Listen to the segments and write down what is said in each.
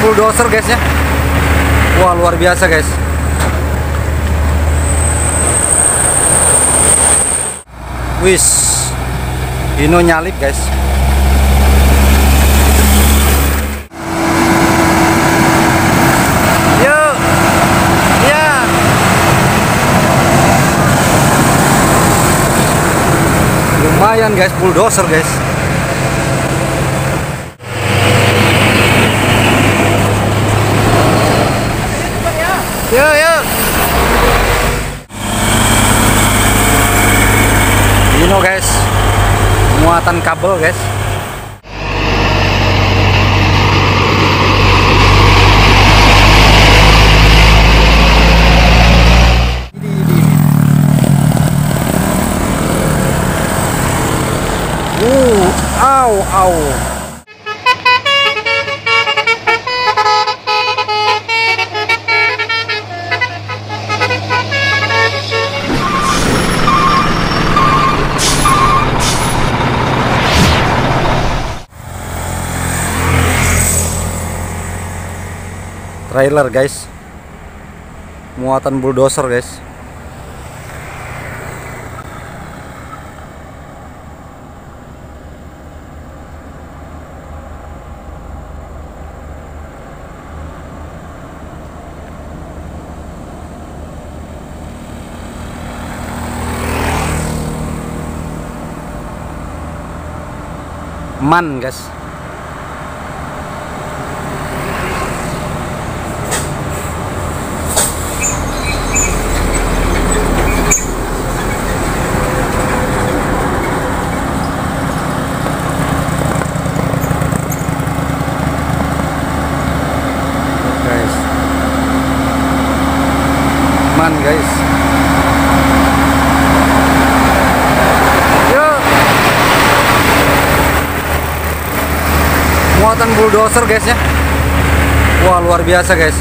bulldozer guys ya. Wah, luar biasa guys. Wis, Hino nyalip guys. Yuk, ya. Lumayan guys, bulldozer guys. Yuk, yuk. Hino guys, muatan kabel guys. Au. Trailer guys, muatan bulldozer guys. Man guys. Man guys. Yuk. Muatan bulldozer guys ya. Wah, luar biasa guys.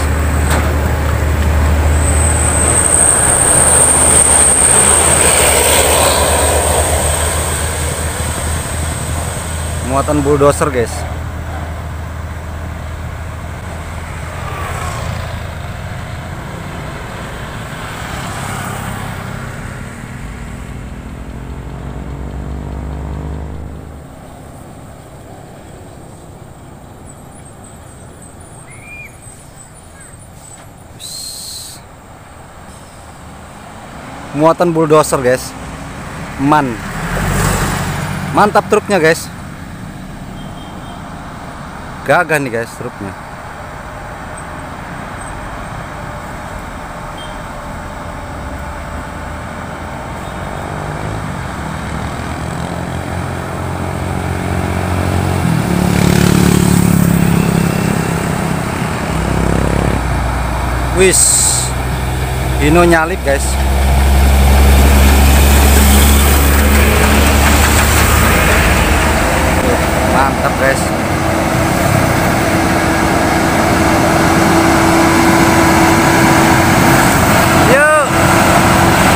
Muatan bulldozer guys. Muatan bulldozer guys. Mantap truknya guys. Gagah nih guys truknya. Wis, Hino nyalip guys. Mantap guys. Yuk,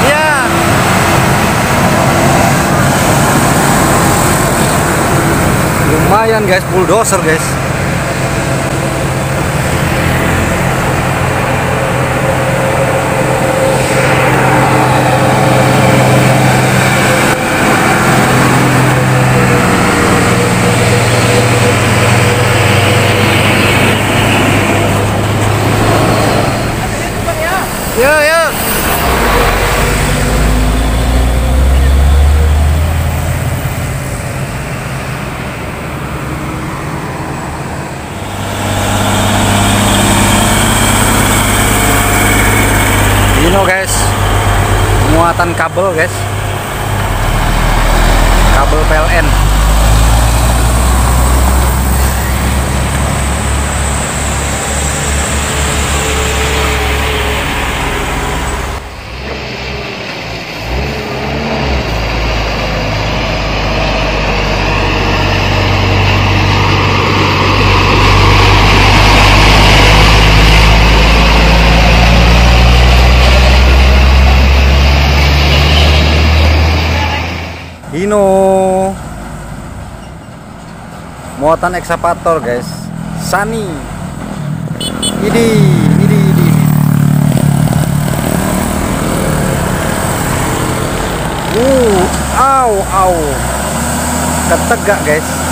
ya. Lumayan guys, bulldozer guys. Yuk. Hino guys, muatan kabel guys. Kabel PLN. Hino muatan ekskavator guys, Sani. Ini. Au. Ketegak guys.